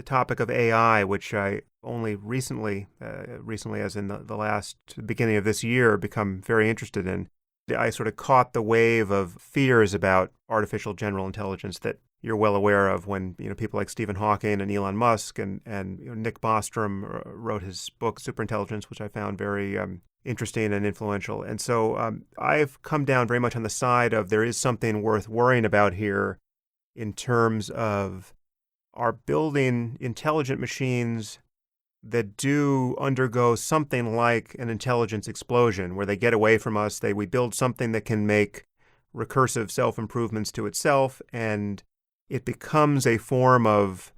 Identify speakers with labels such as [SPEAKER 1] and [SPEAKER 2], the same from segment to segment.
[SPEAKER 1] topic of AI, which I only recently as in the last beginning of this year, become very interested in. I sort of caught the wave of fears about artificial general intelligence that you're well aware of when people like Stephen Hawking and Elon Musk and Nick Bostrom wrote his book Superintelligence, which I found very interesting and influential. And so I've come down very much on the side of there is something worth worrying about here in terms of our building intelligent machines that do undergo something like an intelligence explosion, where they get away from us. We build something that can make recursive self-improvements to itself, and it becomes a form of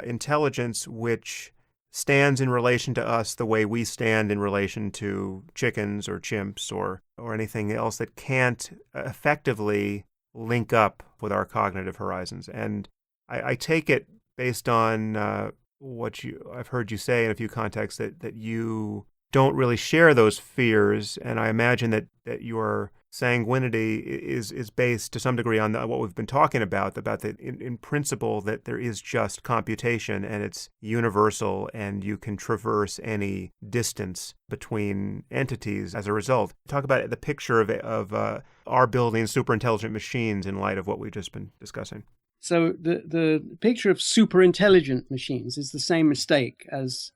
[SPEAKER 1] intelligence which stands in relation to us the way we stand in relation to chickens or chimps or anything else that can't effectively link up with our cognitive horizons. And I take it based on what I've heard you say in a few contexts that you don't really share those fears, and I imagine that your sanguinity is based to some degree on what we've been talking about in principle that there is just computation and it's universal and you can traverse any distance between entities as a result. Talk about the picture of our building superintelligent machines in light of what we've just been discussing.
[SPEAKER 2] So the picture of superintelligent machines is the same mistake as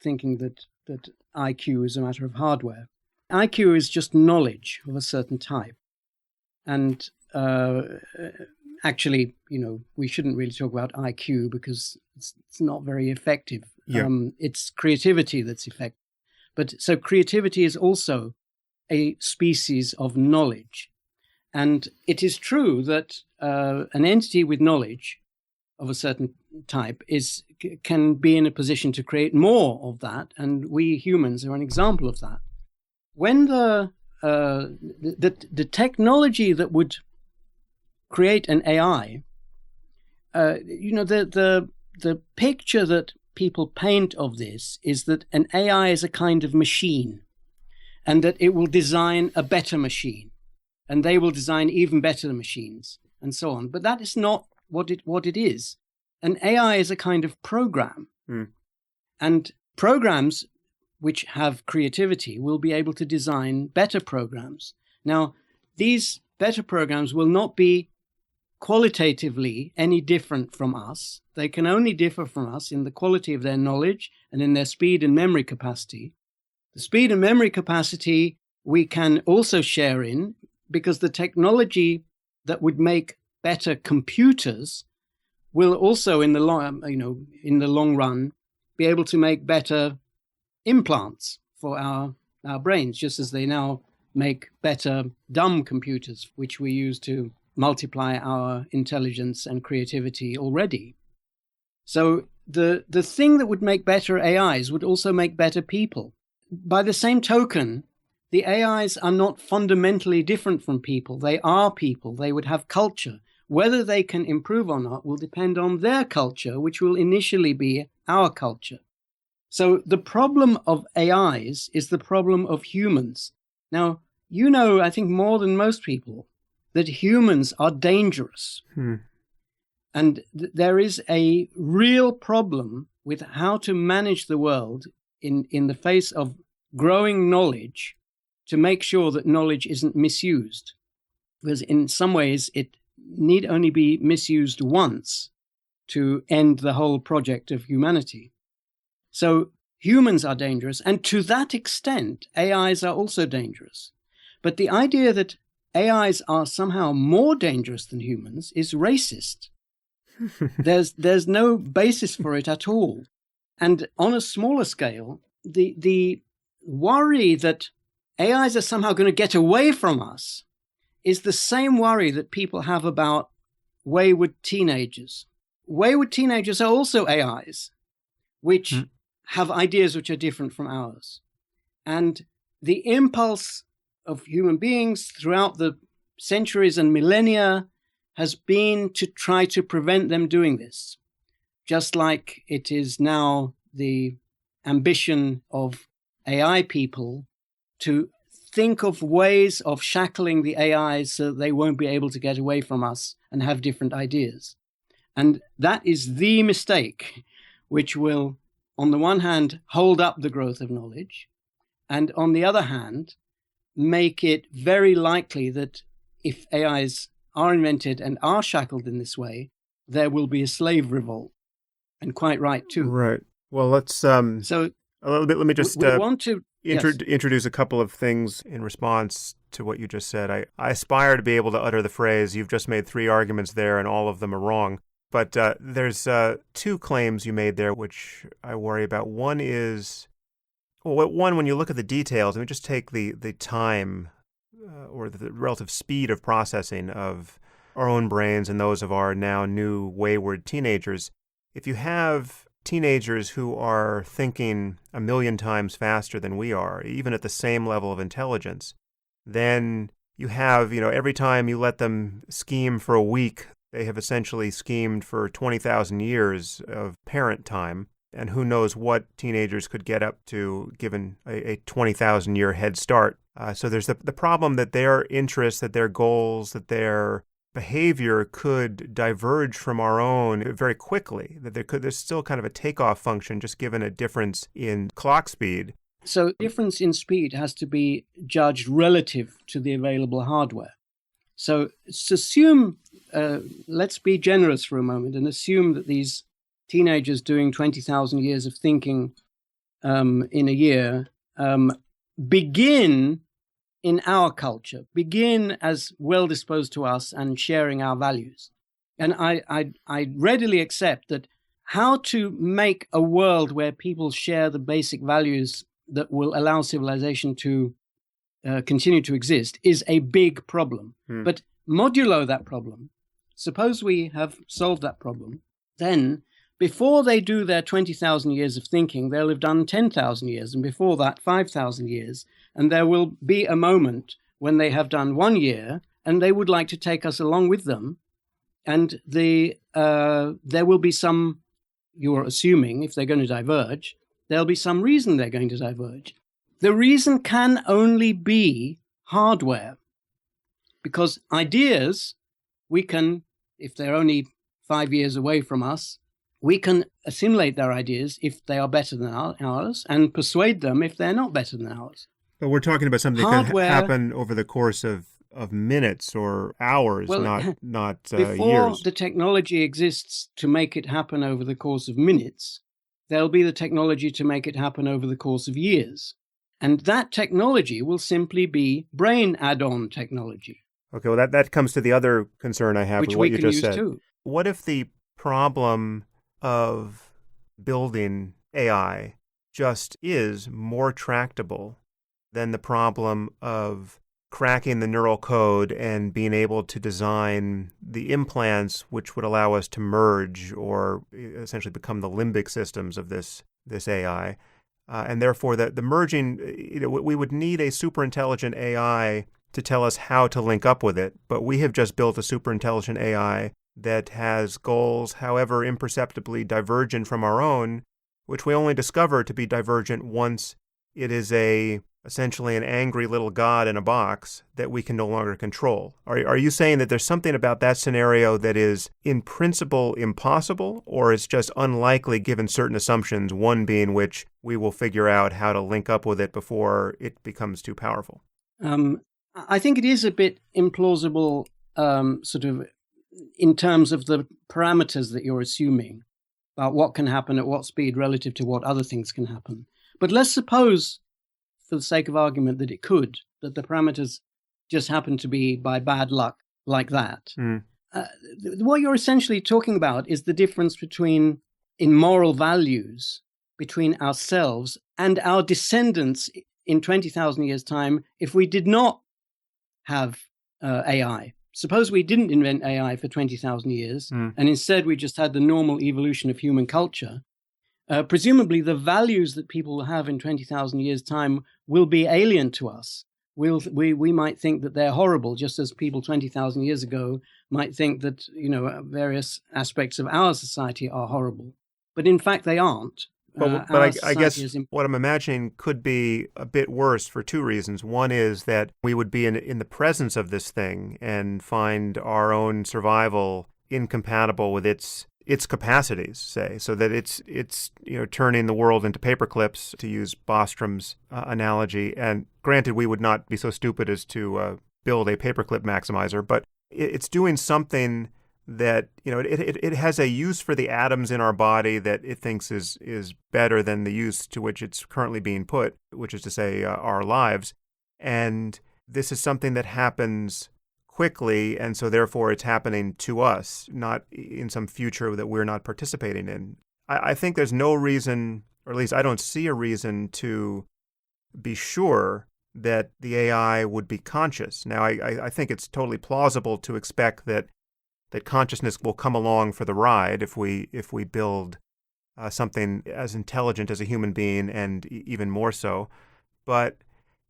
[SPEAKER 2] thinking that IQ is a matter of hardware. IQ is just knowledge of a certain type. And actually, we shouldn't really talk about IQ because it's not very effective.
[SPEAKER 1] Yeah.
[SPEAKER 2] It's creativity that's effective. So creativity is also a species of knowledge. And it is true that an entity with knowledge of a certain type can be in a position to create more of that, and we humans are an example of that. When the technology that would create an AI, the picture that people paint of this is that an AI is a kind of machine, and that it will design a better machine, and they will design even better machines, and so on. But that is not what it is. An AI is a kind of program. And programs which have creativity will be able to design better programs. Now, these better programs will not be qualitatively any different from us. They can only differ from us in the quality of their knowledge and in their speed and memory capacity. The speed and memory capacity we can also share in, because the technology that would make better computers will also, in the long run, be able to make better implants for our brains, just as they now make better dumb computers, which we use to multiply our intelligence and creativity already. So the thing that would make better AIs would also make better people. By the same token, the AIs are not fundamentally different from people. They are people. They would have culture. Whether they can improve or not will depend on their culture, which will initially be our culture. So the problem of AIs is the problem of humans. Now, I think more than most people, that humans are dangerous. And there is a real problem with how to manage the world in the face of growing knowledge to make sure that knowledge isn't misused. Because in some ways, it need only be misused once to end the whole project of humanity. So humans are dangerous, and to that extent, AIs are also dangerous. But the idea that AIs are somehow more dangerous than humans is racist. There's no basis for it at all. And on a smaller scale, the worry that AIs are somehow going to get away from us is the same worry that people have about wayward teenagers. Wayward teenagers are also AIs, which have ideas which are different from ours. And the impulse of human beings throughout the centuries and millennia has been to try to prevent them doing this, just like it is now the ambition of AI people to think of ways of shackling the AIs so that they won't be able to get away from us and have different ideas. And that is the mistake. which will, on the one hand, hold up the growth of knowledge, and on the other hand, make it very likely that if AIs are invented and are shackled in this way, there will be a slave revolt. And quite right, too.
[SPEAKER 1] Right. Well, let's
[SPEAKER 2] So
[SPEAKER 1] a little bit. Let me just
[SPEAKER 2] we want to
[SPEAKER 1] introduce a couple of things in response to what you just said. I aspire to be able to utter the phrase, "You've just made three arguments there, and all of them are wrong." But there's two claims you made there which I worry about. One is, well, one, when you look at the details, let me just take the time or the relative speed of processing of our own brains and those of our now new wayward teenagers. If you have teenagers who are thinking a million times faster than we are, even at the same level of intelligence, then you have, every time you let them scheme for a week, they have essentially schemed for 20,000 years of parent time. And who knows what teenagers could get up to given a 20,000-year head start. So there's the problem that their interests, that their goals, that their behavior could diverge from our own very quickly, that there's still kind of a takeoff function just given a difference in clock speed.
[SPEAKER 2] So difference in speed has to be judged relative to the available hardware. So assume, let's be generous for a moment and assume that these teenagers doing 20,000 years of thinking in a year begin in our culture, begin as well disposed to us and sharing our values. And I readily accept that how to make a world where people share the basic values that will allow civilization to continue to exist is a big problem. But modulo that problem, suppose we have solved that problem, then before they do their 20,000 years of thinking, they'll have done 10,000 years, and before that, 5,000 years. And there will be a moment when they have done 1 year, and they would like to take us along with them. And there will be some, you're assuming, if they're going to diverge, there'll be some reason they're going to diverge. The reason can only be hardware, because ideas, we can, if they're only 5 years away from us, we can assimilate their ideas if they are better than ours and persuade them if they're not better than ours.
[SPEAKER 1] But we're talking about something that can happen over the course of minutes or hours, not
[SPEAKER 2] before
[SPEAKER 1] years.
[SPEAKER 2] The technology exists to make it happen over the course of minutes, there'll be the technology to make it happen over the course of years. And that technology will simply be brain add-on technology.
[SPEAKER 1] Okay, well, that comes to the other concern I have with what you just said.
[SPEAKER 2] Too.
[SPEAKER 1] What if the problem of building AI just is more tractable than the problem of cracking the neural code and being able to design the implants which would allow us to merge or essentially become the limbic systems of this AI? And therefore, the merging, we would need a super intelligent AI to tell us how to link up with it, but we have just built a super intelligent AI that has goals, however imperceptibly divergent from our own, which we only discover to be divergent once it is essentially an angry little god in a box that we can no longer control. Are you saying that there's something about that scenario that is in principle impossible, or it's just unlikely given certain assumptions, one being which we will figure out how to link up with it before it becomes too powerful?
[SPEAKER 2] I think it is a bit implausible, sort of, in terms of the parameters that you're assuming about what can happen at what speed relative to what other things can happen. But let's suppose, for the sake of argument, that it could, that the parameters just happen to be by bad luck like that. What you're essentially talking about is the difference between, in moral values, between ourselves and our descendants in 20,000 years' time if we did not have AI. Suppose we didn't invent AI for 20,000 years, and instead we just had the normal evolution of human culture. Presumably the values that people have in 20,000 years' time will be alien to us. We might think that they're horrible, just as people 20,000 years ago might think that, various aspects of our society are horrible. But in fact, they aren't.
[SPEAKER 1] But I guess what I'm imagining could be a bit worse for two reasons. One is that we would be in the presence of this thing and find our own survival incompatible with its its capacities, say, so that it's turning the world into paper clips, to use Bostrom's analogy. And granted, we would not be so stupid as to build a paperclip maximizer, but it's doing something that it has a use for the atoms in our body that it thinks is better than the use to which it's currently being put, which is to say our lives. And this is something that happens quickly, and so therefore it's happening to us, not in some future that we're not participating in. I think there's no reason, or at least I don't see a reason, to be sure that the AI would be conscious. Now, I think it's totally plausible to expect that consciousness will come along for the ride if we build something as intelligent as a human being, and even more so. But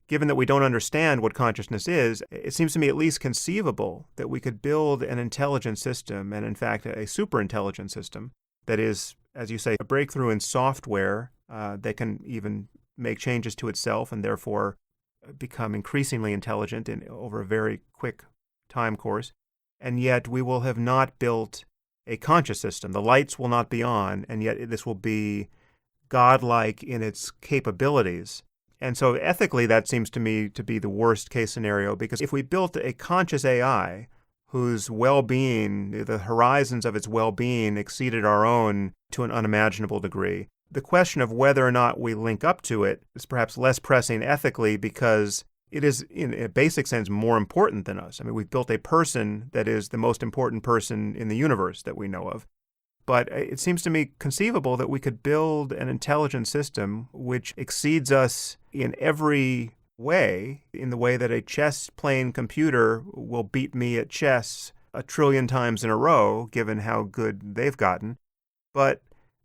[SPEAKER 1] given that we don't understand what consciousness is, it seems to me at least conceivable that we could build an intelligent system, and in fact a super intelligent system, that is, as you say, a breakthrough in software that can even make changes to itself and therefore become increasingly intelligent over a very quick time course. And yet we will have not built a conscious system. The lights will not be on, and yet this will be godlike in its capabilities. And so ethically, that seems to me to be the worst case scenario, because if we built a conscious AI whose well-being, the horizons of its well-being exceeded our own to an unimaginable degree, the question of whether or not we link up to it is perhaps less pressing ethically, because it is, in a basic sense, more important than us. I mean, we've built a person that is the most important person in the universe that we know of. But it seems to me conceivable that we could build an intelligent system which exceeds us in every way, in the way that a chess-playing computer will beat me at chess 1 trillion times in a row, given how good they've gotten. But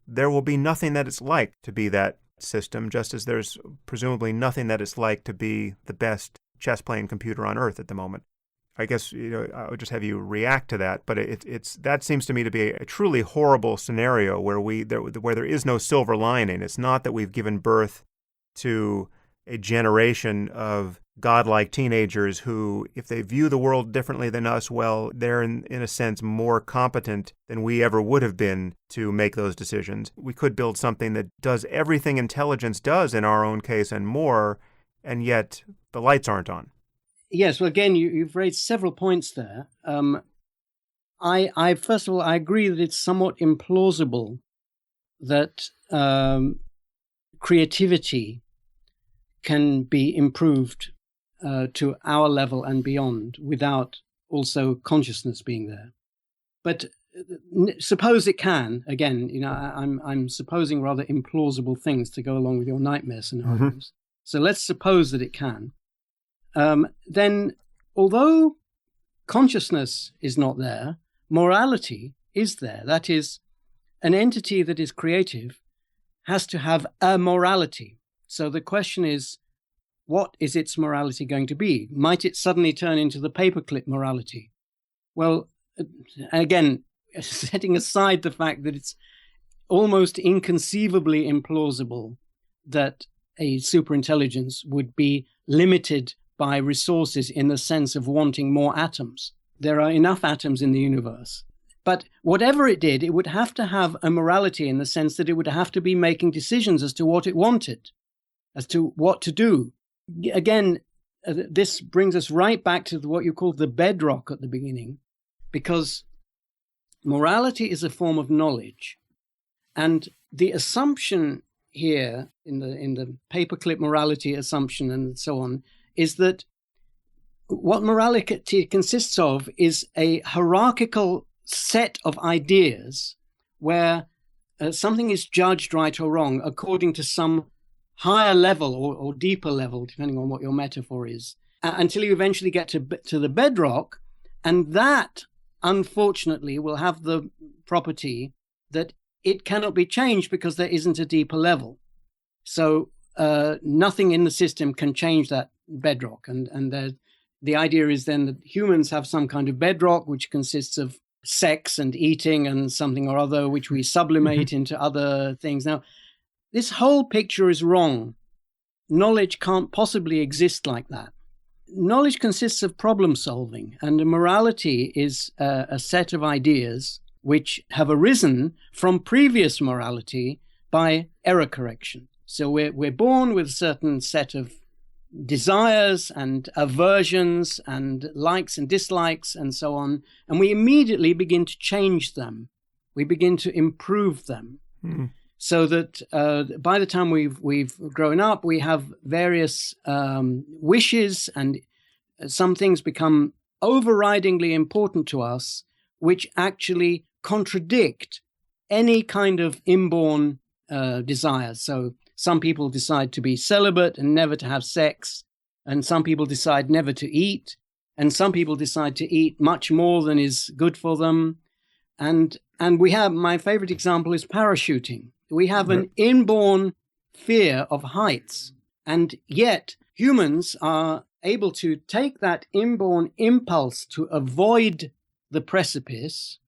[SPEAKER 1] there will be nothing that it's like to be that system, just as there's presumably nothing that it's like to be the best chess-playing computer on Earth at the moment. I guess I would just have you react to that, but that seems to me to be a truly horrible scenario where there is no silver lining. It's not that we've given birth to a generation of godlike teenagers who, if they view the world differently than us, well, they're in a sense more competent than we ever would have been to make those decisions. We could build something that does everything intelligence does in our own case and more, and yet the lights aren't on.
[SPEAKER 2] Yes, well, again, you've raised several points there. I first of all, I agree that it's somewhat implausible that creativity can be improved to our level and beyond without also consciousness being there. But suppose it can. Again, I'm supposing rather implausible things to go along with your nightmare scenarios. Mm-hmm. So let's suppose that it can. Then, although consciousness is not there, morality is there. That is, an entity that is creative has to have a morality. So the question is, what is its morality going to be? Might it suddenly turn into the paperclip morality? Well, again, setting aside the fact that it's almost inconceivably implausible that a superintelligence would be limited by resources in the sense of wanting more atoms. There are enough atoms in the universe. But whatever it did, it would have to have a morality in the sense that it would have to be making decisions as to what it wanted, as to what to do. Again, this brings us right back to what you called the bedrock at the beginning, because morality is a form of knowledge. And the assumption here in the paperclip morality assumption and so on is that what morality consists of is a hierarchical set of ideas where something is judged right or wrong according to some higher level or deeper level, depending on what your metaphor is, until you eventually get to the bedrock. And that, unfortunately, will have the property that it cannot be changed because there isn't a deeper level. So nothing in the system can change that bedrock. And the idea is then that humans have some kind of bedrock, which consists of sex and eating and something or other, which we sublimate into other things. Now, this whole picture is wrong. Knowledge can't possibly exist like that. Knowledge consists of problem solving, and morality is a set of ideas which have arisen from previous morality by error correction. So we're born with a certain set of desires and aversions and likes and dislikes and so on, and we immediately begin to change them. We begin to improve them. So that by the time we've grown up, we have various wishes, and some things become overridingly important to us, which actually contradict any kind of inborn desires. So some people decide to be celibate and never to have sex, and some people decide never to eat, and some people decide to eat much more than is good for them. And we have, my favorite example is parachuting. We have an inborn fear of heights, and yet humans are able to take that inborn impulse to avoid the precipice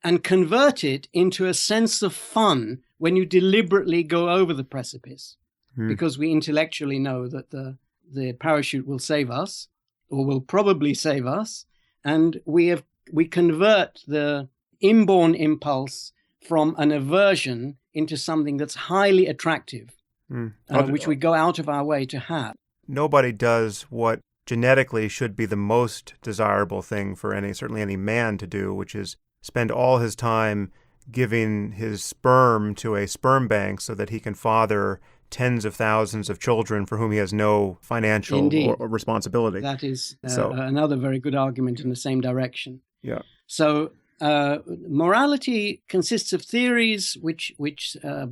[SPEAKER 2] and convert it into a sense of fun when you deliberately go over the precipice, because we intellectually know that the parachute will save us, or will probably save us, and we convert the inborn impulse from an aversion into something that's highly attractive, which we go out of our way to have.
[SPEAKER 1] Nobody does what genetically should be the most desirable thing for certainly any man to do, which is spend all his time giving his sperm to a sperm bank so that he can father tens of thousands of children for whom he has no financial or responsibility.
[SPEAKER 2] That is another very good argument in the same direction.
[SPEAKER 1] Yeah.
[SPEAKER 2] So morality consists of theories which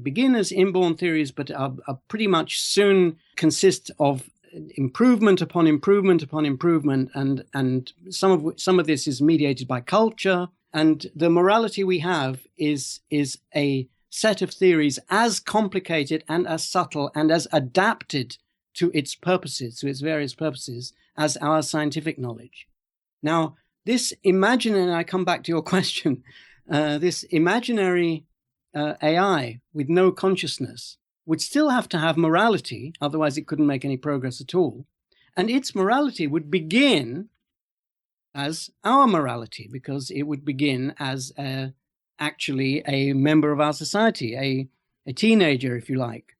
[SPEAKER 2] begin as inborn theories, but are pretty much soon consist of improvement upon improvement upon improvement, and some of this is mediated by culture. And the morality we have is a set of theories as complicated and as subtle and as adapted to its purposes, to its various purposes, as our scientific knowledge. Now, this imaginary, I come back to your question, this imaginary AI with no consciousness would still have to have morality, otherwise it couldn't make any progress at all. And its morality would begin as our morality, because it would begin as actually a member of our society, a teenager, if you like,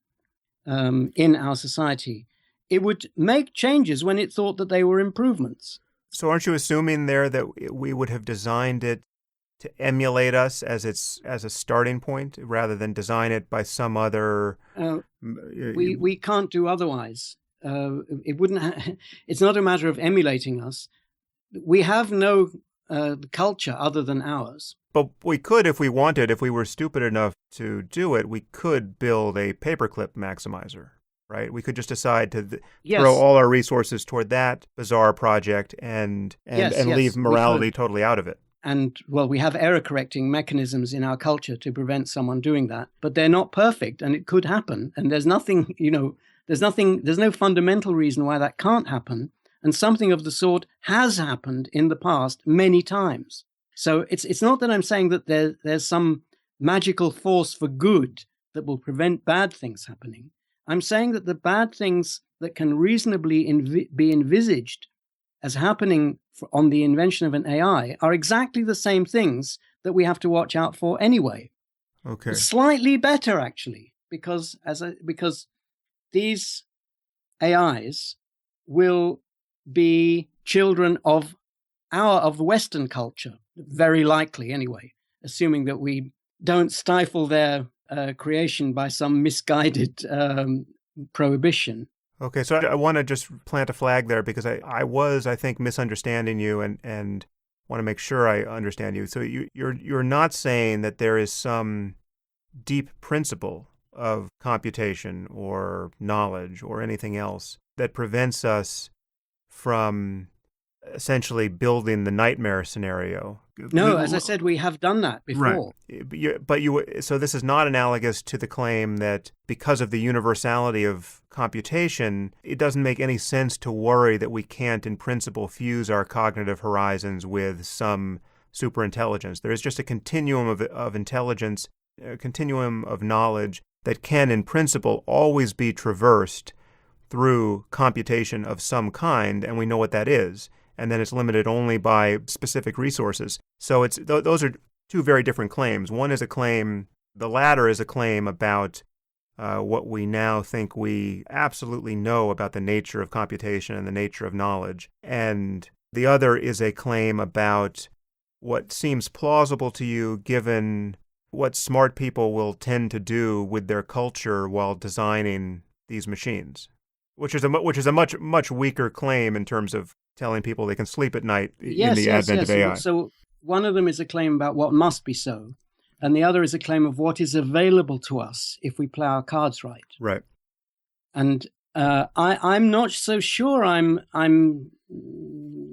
[SPEAKER 2] in our society. It would make changes when it thought that they were improvements.
[SPEAKER 1] So aren't you assuming there that we would have designed it to emulate us as a starting point rather than design it by some other?
[SPEAKER 2] We can't do otherwise. It wouldn't. It's not a matter of emulating us. We have no culture other than ours.
[SPEAKER 1] But we could, if we wanted, if we were stupid enough to do it, we could build a paperclip maximizer, right? We could just decide to throw all our resources toward that bizarre project and leave morality totally out of it.
[SPEAKER 2] And, well, we have error correcting mechanisms in our culture to prevent someone doing that, but they're not perfect, and it could happen. And there's nothing, there's no fundamental reason why that can't happen. And something of the sort has happened in the past many times. So it's not that I'm saying that there's some magical force for good that will prevent bad things happening. I'm saying that the bad things that can reasonably be envisaged as happening on the invention of an AI are exactly the same things that we have to watch out for anyway.
[SPEAKER 1] Okay.
[SPEAKER 2] Slightly better, actually, because these AIs will be children of the Western culture, very likely anyway, assuming that we don't stifle their creation by some misguided prohibition.
[SPEAKER 1] Okay, so I want to just plant a flag there because I think, misunderstanding you and want to make sure I understand you. So you're not saying that there is some deep principle of computation or knowledge or anything else that prevents us from essentially building the nightmare scenario.
[SPEAKER 2] No, as I said, we have done that before.
[SPEAKER 1] Right. So this is not analogous to the claim that because of the universality of computation, it doesn't make any sense to worry that we can't, in principle, fuse our cognitive horizons with some superintelligence. There is just a continuum of intelligence, a continuum of knowledge that can, in principle, always be traversed through computation of some kind, and we know what that is. And then it's limited only by specific resources. So those are two very different claims. One is a claim, the latter is a claim about what we now think we absolutely know about the nature of computation and the nature of knowledge. And the other is a claim about what seems plausible to you given what smart people will tend to do with their culture while designing these machines, which is a much weaker claim in terms of telling people they can sleep at night in the advent of AI.
[SPEAKER 2] So one of them is a claim about what must be so, and the other is a claim of what is available to us if we play our cards right.
[SPEAKER 1] Right.
[SPEAKER 2] And I'm not so sure.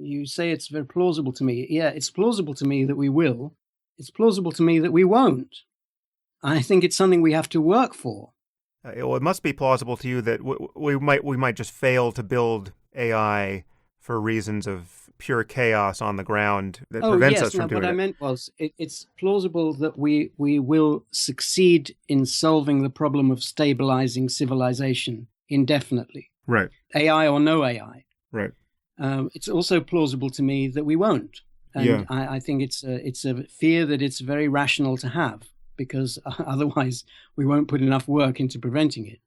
[SPEAKER 2] You say it's very plausible to me. Yeah, it's plausible to me that we will. It's plausible to me that we won't. I think it's something we have to work for.
[SPEAKER 1] Well, it must be plausible to you that we might just fail to build AI for reasons of pure chaos on the ground that prevents us from doing it.
[SPEAKER 2] What I meant was it's plausible that we will succeed in solving the problem of stabilizing civilization indefinitely.
[SPEAKER 1] Right.
[SPEAKER 2] AI or no AI.
[SPEAKER 1] Right.
[SPEAKER 2] It's also plausible to me that we won't. And I think it's a fear that it's very rational to have, because otherwise we won't put enough work into preventing it.